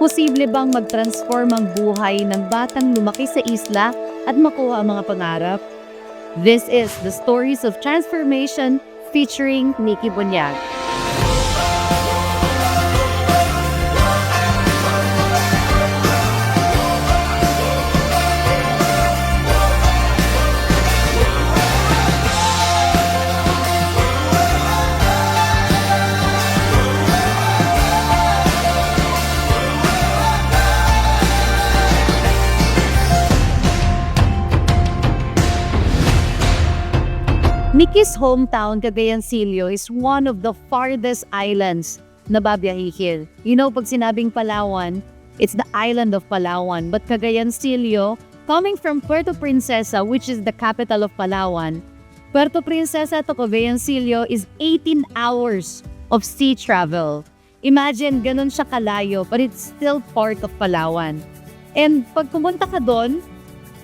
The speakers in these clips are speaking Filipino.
Posible bang mag-transform ang buhay ng batang lumaki sa isla at makuha ang mga pangarap? This is the Stories of Transformation featuring Nikki Bunyag. Nikki's hometown, Cagayancillo, is one of the farthest islands na babiyahihin. You know, pag sinabing Palawan, it's the island of Palawan. But Cagayancillo, coming from Puerto Princesa, which is the capital of Palawan, Puerto Princesa to Cagayancillo is 18 hours of sea travel. Imagine, ganun siya kalayo, but it's still part of Palawan. And pag pumunta ka doon,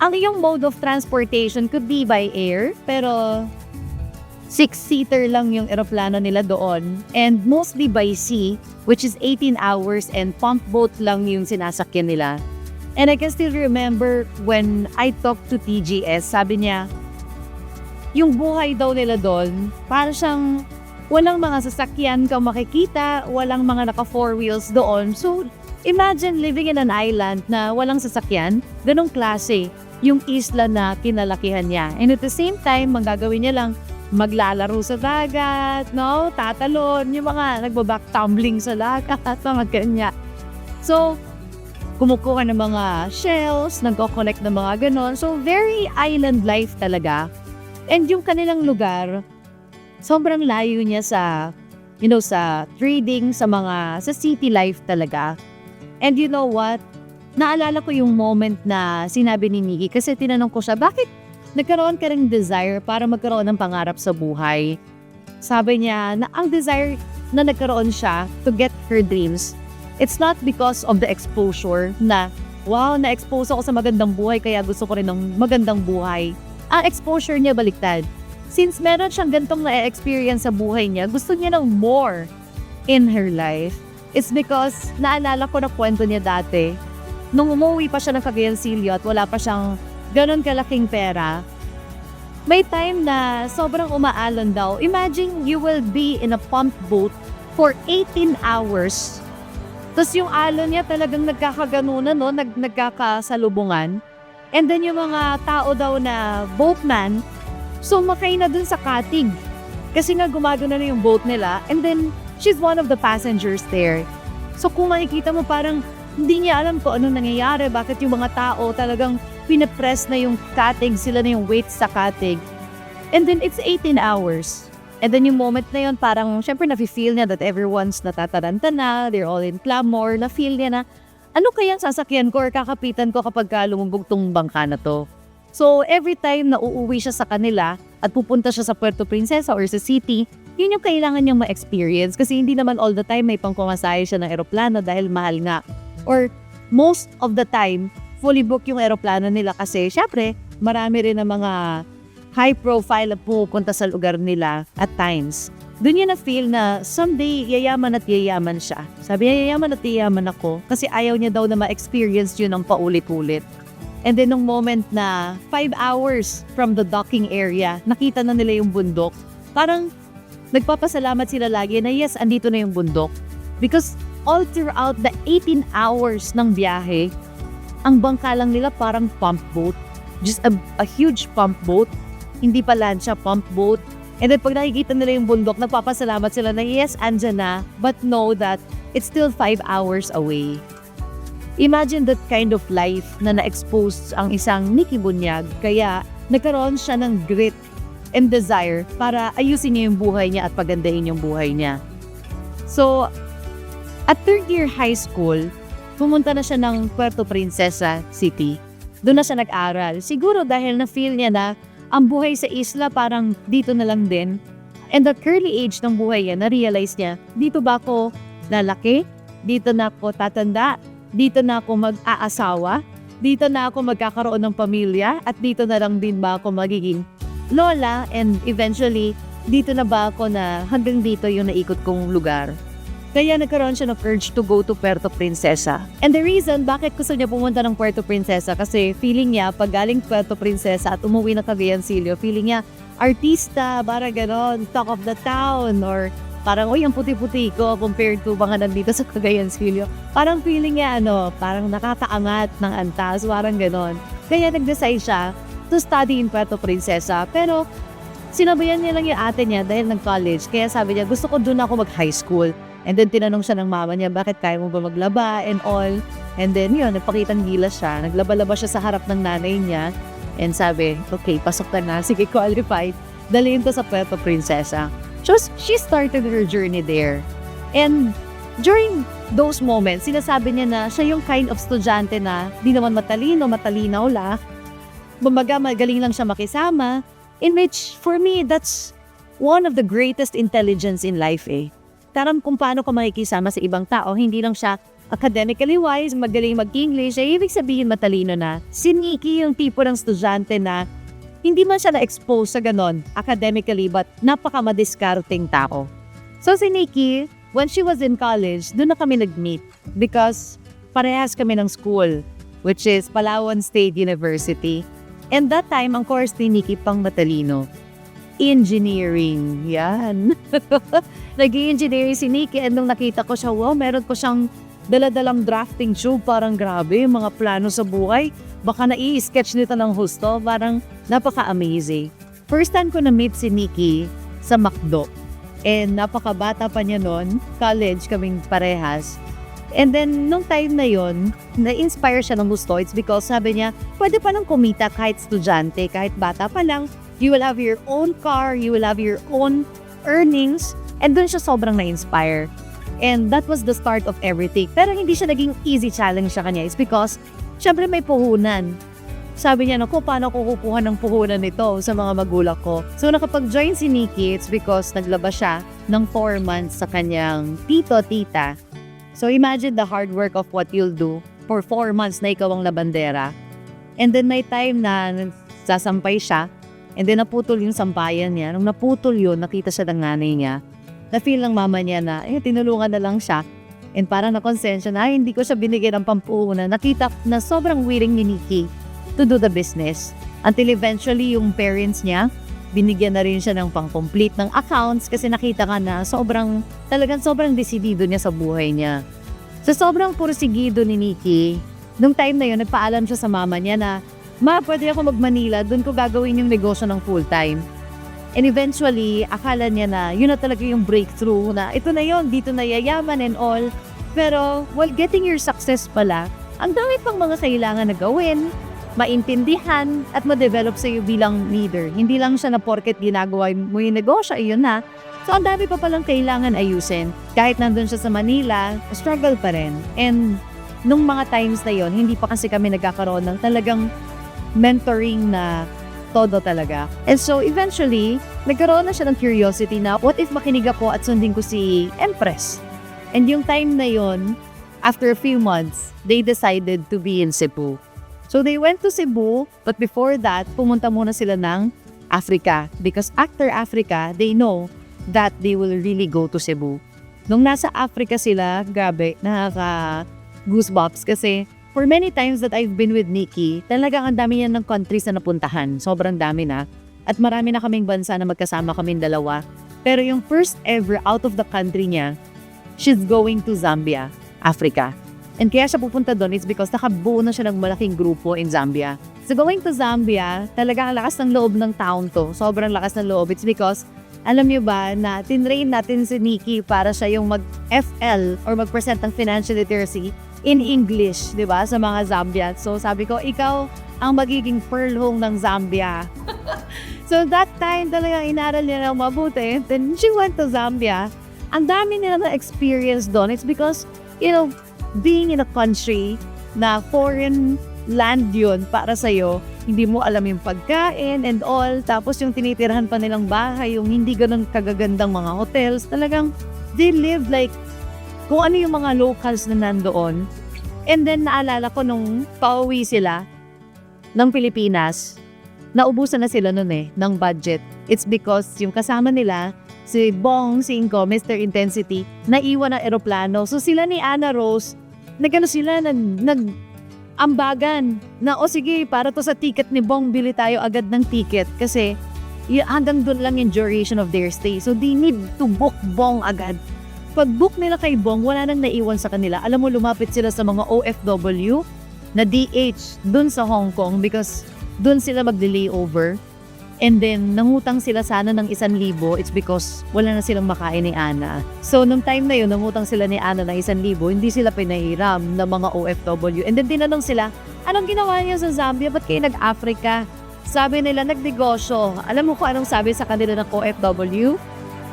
ang iyong mode of transportation could be by air, pero 6-seater lang yung eroplano nila doon, and mostly by sea, which is 18 hours, and pump boat lang yung sinasakyan nila. And I can still remember when I talked to TGS, sabi niya, yung buhay daw nila doon, para siyang walang mga sasakyan kang makikita, walang mga naka 4 wheels doon. So, imagine living in an island na walang sasakyan, ganong klase yung isla na kinalakihan niya. And at the same time, magagawin niya lang, maglalaro sa dagat, no? Tatalon, yung mga nagbaback tumbling sa dagat, mga ganyan. So, kumukuha ng mga shells, nagko-connect ng mga ganon. So, very island life talaga. And yung kanilang lugar, sobrang layo niya sa, sa trading, sa city life talaga. And you know what? Naalala ko yung moment na sinabi ni Nikki kasi tinanong ko siya, bakit nagkaroon ka ng desire para magkaroon ng pangarap sa buhay? Sabi niya na ang desire na nagkaroon siya to get her dreams, it's not because of the exposure na, wow, na-expose ako sa magandang buhay kaya gusto ko rin ng magandang buhay. Ang exposure niya baliktad. Since meron siyang gantong na-experience sa buhay niya, gusto niya ng more in her life. It's because, naalala ko na kwento niya dati, nung umuwi pa siya ng Cagayancillo at wala pa siyang ganon kalaking pera, may time na sobrang umaalon daw. Imagine you will be in a pump boat for 18 hours. Tapos yung alon niya talagang nagkakaganunan, no? Nagkakasalubungan. And then yung mga tao daw na boatman, sumakay na dun sa katig. Kasi nga gumagano na yung boat nila. And then, she's one of the passengers there. So kung makikita mo parang hindi niya alam kung anong nangyayari, bakit yung mga tao talagang pinapress na yung katig, sila na yung weight sa katig. And then it's 18 hours. And then yung moment na yun, parang syempre nafe-feel niya that everyone's natataranta na, they're all in clamor, na-feel niya na, ano kaya sasakyan ko or kakapitan ko kapag lumubog tong bangka na to? So every time na uuwi siya sa kanila at pupunta siya sa Puerto Princesa or sa city, yun yung kailangan niyang ma-experience kasi hindi naman all the time may pangkumasahe siya ng eroplano dahil mahal nga. Or most of the time, fully book yung eroplano nila kasi syempre, marami rin ng mga high profile na pupunta sa lugar nila at times. Doon niya na-feel na someday yayaman at yayaman siya. Sabi niya, yayaman at yayaman ako kasi ayaw niya daw na ma-experience yun ng paulit-ulit. And then nung moment na 5 hours from the docking area, nakita na nila yung bundok. Parang nagpapasalamat sila lagi na yes, andito na yung bundok. Because all throughout the 18 hours ng biyahe, ang bangka lang nila parang pump boat. Just a huge pump boat. Hindi pa lancha, pump boat. And then pag nakikita nila yung bundok, nagpapasalamat sila na yes, andyan na. But know that it's still 5 hours away. Imagine that kind of life na na-expose ang isang Nikki Bunyag. Kaya nagkaroon siya ng grit and desire para ayusin niya yung buhay niya at pagandahin yung buhay niya. So, at third year high school, pumunta na siya ng Puerto Princesa City. Doon na siya nag-aral. Siguro dahil na-feel niya na ang buhay sa isla parang dito na lang din. And at early age ng buhay niya, na-realize niya, dito ba ako lalaki? Dito na ako tatanda? Dito na ako mag-aasawa? Dito na ako magkakaroon ng pamilya? At dito na lang din ba ako magiging lola? And eventually, dito na ba ako na hanggang dito yung naikot kong lugar? Kaya nagkaroon siya ng urge to go to Puerto Princesa. And the reason bakit gusto niya pumunta ng Puerto Princesa kasi feeling niya pag galing Puerto Princesa at umuwi na Cagayancillo, feeling niya artista, para ganon, talk of the town, or parang, uy, ang puti-puti ko compared to mga nandito sa Cagayancillo. Parang feeling niya, parang nakakaangat ng antas, parang ganon. Kaya nag-decide siya to study in Puerto Princesa. Pero sinabayan niya lang yung ate niya dahil nag-college. Kaya sabi niya, gusto ko doon ako mag-high school. And then tinanong siya ng mama niya, bakit kaya mo ba maglaba and all. And then yun, nagpakitang gilas siya. Naglaba-laba siya sa harap ng nanay niya. And sabi, okay, pasok ka na. Sige, qualified. Dalhin ko sa Puerto Princesa. So, she started her journey there. And during those moments, sinasabi niya na siya yung kind of estudyante na di naman matalinaw lang. Bumaga, magaling lang siya makisama. In which, for me, that's one of the greatest intelligence in life Taram kung paano ka makikisama sa ibang tao, hindi lang siya academically wise, magaling mag-English, ay ibig sabihin matalino na. Si Nikki yung tipo ng estudyante na hindi man siya na-expose sa ganon academically but napaka-madiskarting tao. So si Nikki, when she was in college, doon na kami nag-meet because parehas kami ng school, which is Palawan State University. And that time, ang course ni Nikki pang matalino. Engineering. Yan. Nag-i-engineering si Nikki and nung nakita ko siya, wow, meron ko siyang daladalang drafting tube. Parang grabe, mga plano sa buhay. Baka na-i-sketch nito ng husto. Parang napaka-amazing. First time ko na-meet si Nikki sa McDo. And napakabata pa niya noon. College kaming parehas. And then, nung time na yon, na-inspire siya ng gusto. It's because sabi niya, pwede pa lang kumita kahit estudyante, kahit bata pa lang. You will have your own car, you will have your own earnings. And dun siya sobrang na-inspire. And that was the start of everything. Pero hindi siya naging easy challenge sa kanya. It's because, syempre may puhunan. Sabi niya, naku, paano ko kukuha ng puhunan nito sa mga magulang ko? So nakapag-join si Nikki, it's because naglabas siya ng 4 months sa kanyang tito-tita. So imagine the hard work of what you'll do for 4 months na ikaw ang labandera. And then may time na sasampay siya, and then naputol yung sampayan niya. Nung naputol yun, nakita siya ng nanay niya. Na-feel ng mama niya na, tinulungan na lang siya. And parang na-consensya na, hindi ko siya binigyan ng pampuhunan. Nakita na sobrang willing ni Nikki to do the business. Until eventually, yung parents niya, binigyan na rin siya ng pang-complete ng accounts kasi nakita ka na talagang sobrang desidido niya sa buhay niya. So sobrang pursigido ni Nikki, nung time na yun, nagpaalam siya sa mama niya na, ma, pwede ako mag-Manila, doon ko gagawin yung negosyo ng full-time. And eventually, akala niya na yun na talaga yung breakthrough na ito na yun, dito na yayaman and all. Pero while getting your success pala, ang dami pang mga kailangan na gawin, maintindihan at ma-develop sa iyo bilang leader. Hindi lang siya na porket ginagawa mo yung negosyo, ayun na. So ang dami pa palang kailangan ayusin. Kahit nandun siya sa Manila, struggle pa rin. And nung mga times na yon, hindi pa kasi kami nagkakaroon ng talagang mentoring na todo talaga. And so eventually, nagkaroon na siya ng curiosity na what if makinig ako at sundin ko si Empress? And yung time na yon, after a few months, they decided to be in Cebu. So they went to Cebu, but before that, pumunta muna sila ng Africa. Because after Africa, they know that they will really go to Cebu. Nung nasa Africa sila, grabe, nakaka-goosebumps kasi for many times that I've been with Nikki, talagang ang dami niya ng countries na napuntahan. Sobrang dami na. At marami na kaming bansa na magkasama kaming dalawa. Pero yung first ever out of the country niya, she's going to Zambia, Africa. And kaya siya pupunta doon, it's because nakabuo na siya ng malaking grupo in Zambia. So going to Zambia, talagang lakas ng loob ng taon to. Sobrang lakas ng loob. It's because, alam niyo ba, na tinrain natin si Nikki para siya yung mag-FL or mag-present ng financial literacy in English, di ba, sa mga Zambians. So sabi ko, ikaw ang magiging Furlong ng Zambia. So that time talagang inaral niya ng mabuti. Then she went to Zambia. Ang dami nila na experience doon. It's because, being in a country na foreign land yun para sa'yo, hindi mo alam yung pagkain and all. Tapos yung tinitirahan pa nilang bahay, yung hindi ganun kagagandang mga hotels. Talagang, they live like kung ano yung mga locals na nandoon. And then naalala ko nung pauwi sila ng Pilipinas, naubusan na sila nun ng budget. It's because yung kasama nila, si Bong Cinco, Mr. Intensity, naiwan ng eroplano. So sila ni Ana Rose, nag-ambagan na, o sige, para to sa ticket ni Bong, bili tayo agad ng ticket. Kasi hanggang doon lang yung duration of their stay. So they need to book Bong agad. Pag-book nila kay Bong, wala nang naiwan sa kanila. Alam mo, lumapit sila sa mga OFW na DH dun sa Hong Kong because dun sila mag-layover. And then, nangutang sila sana ng 1,000. It's because wala na silang makain ni Ana. So, nung time na yun, nangutang sila ni Ana ng 1,000, hindi sila pinahiram ng mga OFW. And then, tinanong sila, anong ginawa niyo sa Zambia? Ba't kayo nag-Africa? Sabi nila, nagnegosyo. Alam mo kung anong sabi sa kanila ng OFW?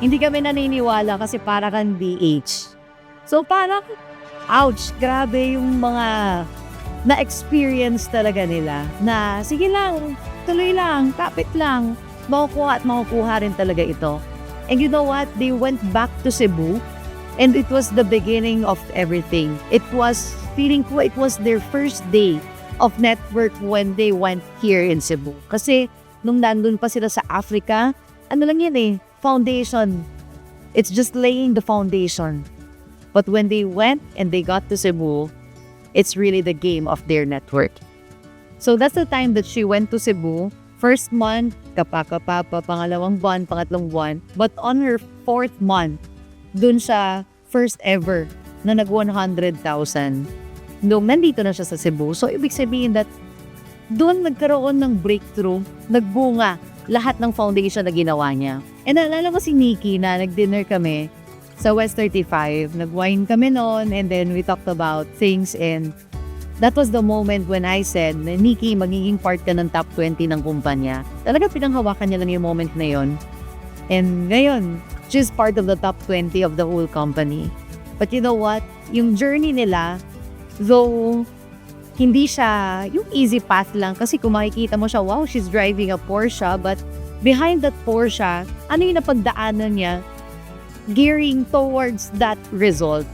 Hindi kami naniniwala kasi para kang DH. So, parang, ouch, grabe yung mga na-experience talaga nila na, sige lang, tuloy lang, kapit lang, makukuha at makukuha rin talaga ito. And you know what? They went back to Cebu and it was the beginning of everything. It was, feeling ko, it was their first day of network when they went here in Cebu. Kasi nung nandun pa sila sa Africa, ano lang yan eh, foundation. It's just laying the foundation. But when they went and they got to Cebu, it's really the game of their network. So that's the time that she went to Cebu. First month, kapapa, pangalawang buwan, pangatlong buwan. But on her 4th month, dun siya first ever na nag 100,000. Nung nandito na siya sa Cebu. So ibig sabihin that dun nagkaroon ng breakthrough, nagbunga lahat ng foundation na ginawa niya. And naalala ko si Nikki na nag-dinner kami sa West 35. Nag-wine kami noon and then we talked about things and that was the moment when I said na Nikki, magiging part ka ng top 20 ng kumpanya. Talaga pinanghawakan niya lang yung moment na yon. And ngayon, she's part of the top 20 of the whole company. But you know what? Yung journey nila, though hindi siya yung easy path lang kasi kung makikita mo siya, wow, she's driving a Porsche. But behind that Porsche, ano yung napagdaanan niya? Gearing towards that result.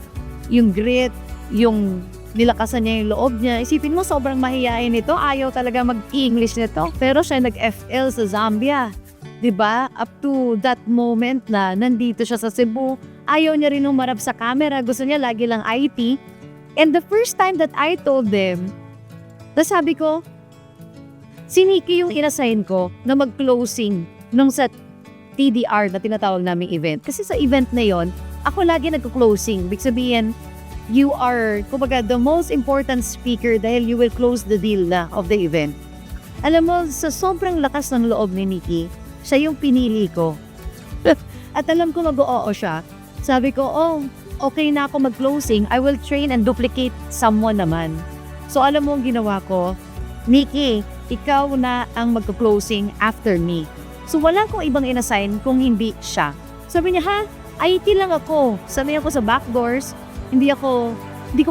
Yung grit, yung nilakasan niya yung loob niya. Isipin mo, sobrang mahihain nito. Ayaw talaga mag-English nito. Pero siya nag-FL sa Zambia. 'Di ba? Up to that moment na nandito siya sa Cebu, ayaw niya rin umarap sa camera. Gusto niya lagi lang IT. And the first time that I told them, sabi ko, si Nikki yung inassign ko na mag-closing nung sa TDR na tinatawag naming event. Kasi sa event na yon, ako lagi nag-closing. Big sabihin, you are, kumbaga, the most important speaker dahil you will close the deal na of the event. Alam mo, sa sobrang lakas ng loob ni Nikki, siya yung pinili ko. At alam ko mag-oo siya. Sabi ko, oh, okay na ako mag-closing. I will train and duplicate someone naman. So alam mo ang ginawa ko, Nikki, ikaw na ang mag-closing after me. So wala akong ibang inassign kung hindi siya. Sabi niya, ha? IT lang ako. Sanay ako sa backdoors. Hindi ko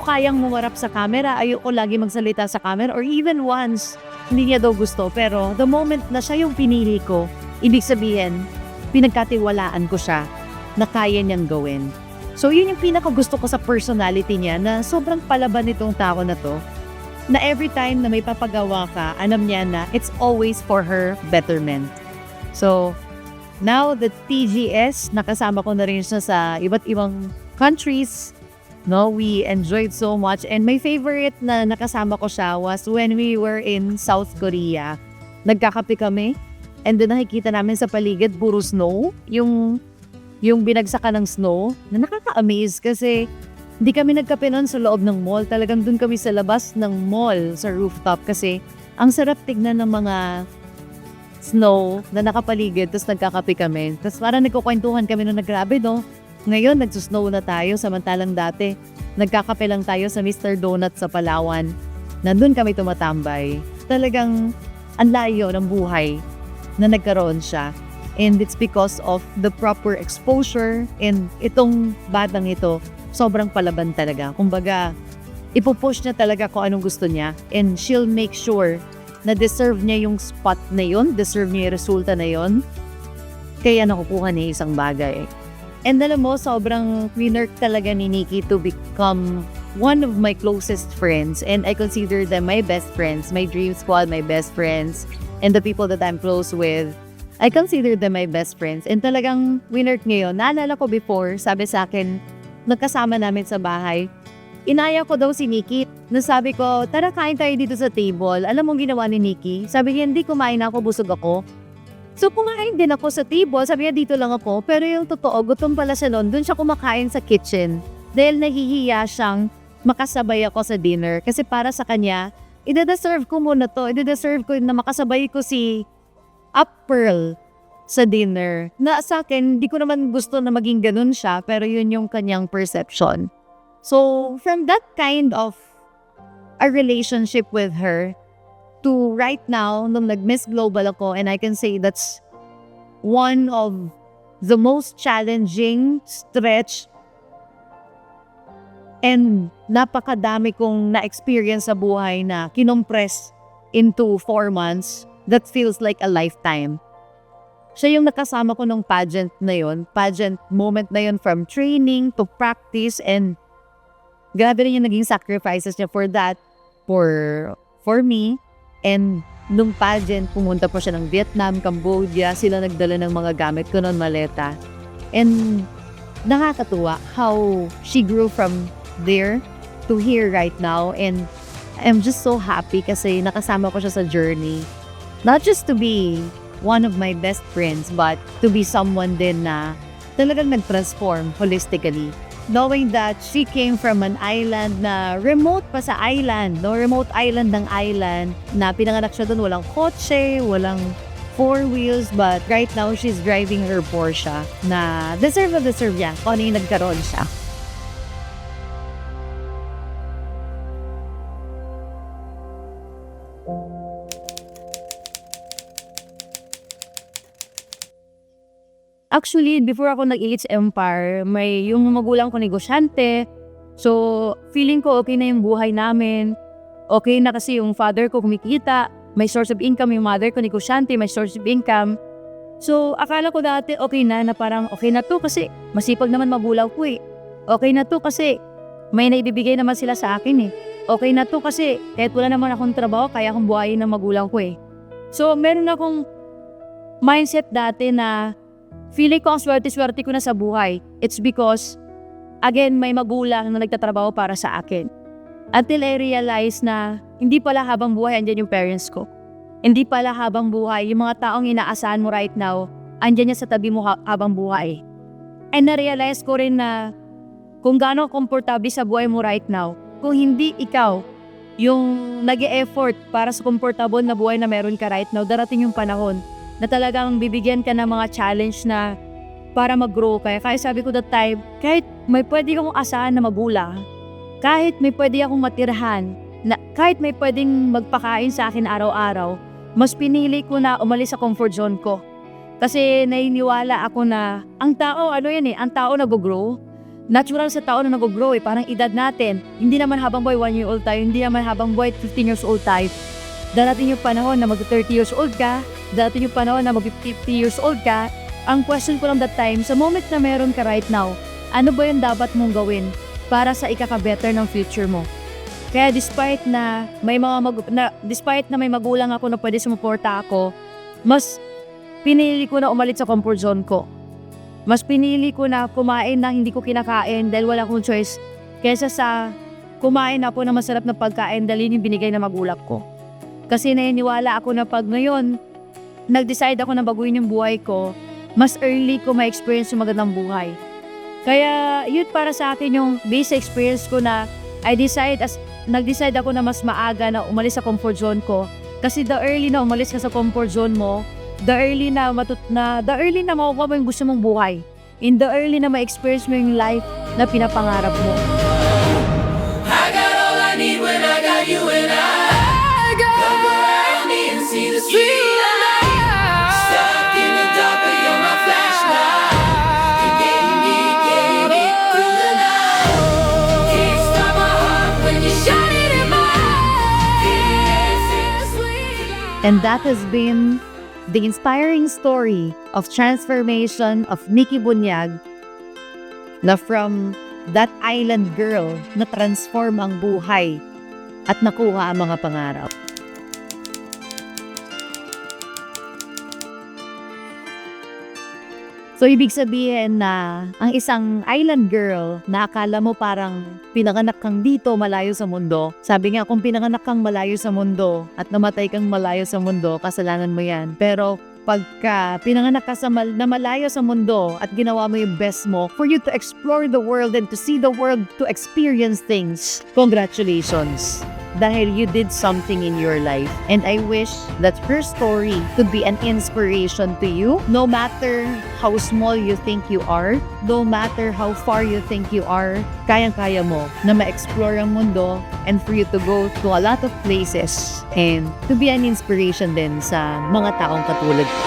kayang mumarap sa camera. Ayoko lagi magsalita sa camera or even once. Hindi niya daw gusto. Pero the moment na siya yung pinili ko, ibig sabihin, pinagkatiwalaan ko siya na kaya niyang gawin. So yun yung pinaka gusto ko sa personality niya na sobrang palaban nitong tao na to. Na every time na may papagawa ka, alam niya na it's always for her betterment. So now that TGS, nakasama ko na rin siya sa iba't ibang countries. No, we enjoyed so much. And my favorite na nakasama ko siya was when we were in South Korea. Nagkakape kami. And then nakikita namin sa paligid, puro snow. Yung binagsakan ng snow. Na nakaka-amaze kasi hindi kami nagkape noon sa loob ng mall. Talagang dun kami sa labas ng mall, sa rooftop. Kasi ang sarap tignan ng mga snow na nakapaligid. Tapos nagkakape kami. Tapos parang nagkukwentuhan kami nung nagrabe, no? Ngayon, nagsusnow na tayo, samantalang dati, nagkakape lang tayo sa Mr. Donut sa Palawan. Nandun kami tumatambay. Talagang ang layo ng buhay na nagkaroon siya. And it's because of the proper exposure and itong batang ito, sobrang palaban talaga. Kumbaga, ipupush niya talaga kung anong gusto niya and she'll make sure na deserve niya yung spot na yun, deserve niya yung resulta na yun. Kaya nakukuha niya isang bagay. And alam mo, sobrang winner talaga ni Nikki to become one of my closest friends. And I consider them my best friends, my dream squad, my best friends, and the people that I'm close with. I consider them my best friends. And talagang winner ngayon. Naalala ko before, sabi sa akin, nagkasama namin sa bahay. Inaya ko daw si Nikki. Nasabi ko, tara kain tayo dito sa table. Alam mo ginawa ni Nikki? Sabi niya, hindi kumain ako, busog ako. So kumain din ako sa table. Sabi niya, dito lang ako. Pero yung totoo, gutom pala siya noon. Doon siya kumakain sa kitchen. Dahil nahihiya siyang makasabay ako sa dinner. Kasi para sa kanya, ide-deserve ko muna to. Ide-deserve ko na makasabay ko si Pearl sa dinner. Na sa akin, hindi ko naman gusto na maging ganun siya. Pero yun yung kanyang perception. So, from that kind of a relationship with her to right now, nung nag-Miss Global ako, and I can say that's one of the most challenging stretch and napakadami kong na-experience sa buhay na kinompress into 4 months that feels like a lifetime. Siya yung nakasama ko nung pageant na yun, pageant moment na yun from training to practice, and grabe rin yung naging sacrifices niya for that, for me. And nung pageant, pumunta pa siya ng Vietnam, Cambodia, sila nagdala ng mga gamit ko noon, maleta. And nakakatuwa how she grew from there to here right now. And I'm just so happy kasi nakasama ko siya sa journey. Not just to be one of my best friends, but to be someone din na talagang nag-transform holistically. Knowing that she came from an island na remote pa sa island, no? Remote island ng island, na pinanganak siya doon, walang kotse, walang 4 wheels, but right now she's driving her Porsche na deserve niya kung ano yung nagkaroon siya. Actually, before ako nag-Eats Empire, may yung magulang ko negosyante. So, feeling ko okay na yung buhay namin. Okay na kasi yung father ko kumikita. May source of income, yung mother ko negosyante, may source of income. So, akala ko dati okay na parang okay na to kasi masipag naman magulang ko eh. Okay na to kasi may naibibigay naman sila sa akin eh. Okay na to kasi kahit wala naman akong trabaho, kaya akong buhayin ng magulang ko eh. So, meron akong mindset dati na feeling ko ang swerte-swerte ko na sa buhay. It's because, again, may magulang na nagtatrabaho para sa akin. Until I realize na hindi pala habang buhay andyan yung parents ko. Hindi pala habang buhay yung mga taong inaasahan mo right now, andyan niya sa tabi mo habang buhay. And na-realize ko rin na kung gaano komportable sa buhay mo right now, kung hindi ikaw yung nag-e-effort para sa komportable na buhay na meron ka right now, darating yung panahon na talagang bibigyan ka ng mga challenge na para mag-grow ka. Kaya sabi ko that time, kahit may pwede akong asahan na magulang, kahit may pwede akong matirhan, kahit may pwedeng magpakain sa akin araw-araw, mas pinili ko na umalis sa comfort zone ko. Kasi nainiwala ako na ang tao, ang tao nag-grow. Natural sa tao na nag-grow eh, parang edad natin. Hindi naman habang buhay 1 year old tayo, hindi naman habang buhay 15 years old tayo. Darating yung panahon na mag-30 years old ka, darating yung panahon na mag-50 years old ka. Ang question ko lang that time, sa moment na meron ka right now, ano ba yung dapat mong gawin para sa ikaka-better ng future mo? Kaya despite na may magulang ako na pwede sumuporta ako, mas pinili ko na umalis sa comfort zone ko. Mas pinili ko na kumain na hindi ko kinakain dahil wala akong choice, kaysa sa kumain ako na masarap na pagkain dahil yun yung binigay na magulang ko. Kasi naniniwala ako na pag ngayon, nag-decide ako na baguhin yung buhay ko, mas early ko ma-experience yung magandang buhay. Kaya yun para sa akin yung basic experience ko na nag-decide ako na mas maaga na umalis sa comfort zone ko. Kasi the early na umalis ka sa comfort zone mo, the early na makukuha mo yung gusto mong buhay. In the early na ma-experience mo yung life na pinapangarap mo. I got all I need when I got you and I. See the street light, stuck in the dark, but you're my flashlight. You gave me through the night. Can't stop my heart when you shine it in my eyes. And that has been the inspiring story of transformation of Nikki Bunyag, na from that island girl na transform ang buhay at nakuha ang mga pangarap. So, ibig sabihin na ang isang island girl na akala mo parang pinanganak kang dito, malayo sa mundo. Sabi nga, kung pinanganak kang malayo sa mundo at namatay kang malayo sa mundo, kasalanan mo yan. Pero pagka pinanganak ka na malayo sa mundo at ginawa mo yung best mo for you to explore the world and to see the world, to experience things, congratulations. Dahil you did something in your life. And I wish that her story could be an inspiration to you. No matter how small you think you are, no matter how far you think you are, kayang-kaya mo na ma-explore ang mundo and for you to go to a lot of places and to be an inspiration din sa mga taong katulad ko.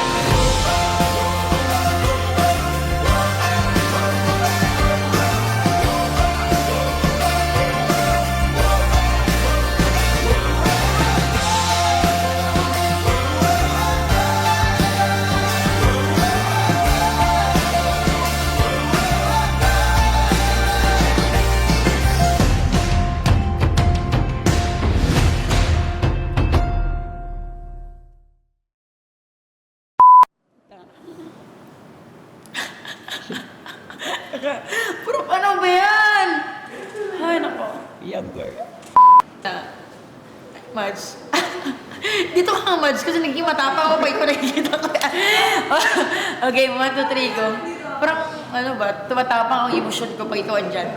Puro ano ba yan? Ay, nako. Younger. Mads. Dito ka nga, Mads, kasi naging matapang ako pa ikaw nakikita ko. Okay, 1, 2, 3, go. Parang, ano ba, tumatapang ang emosyon ko pag ikaw andyan.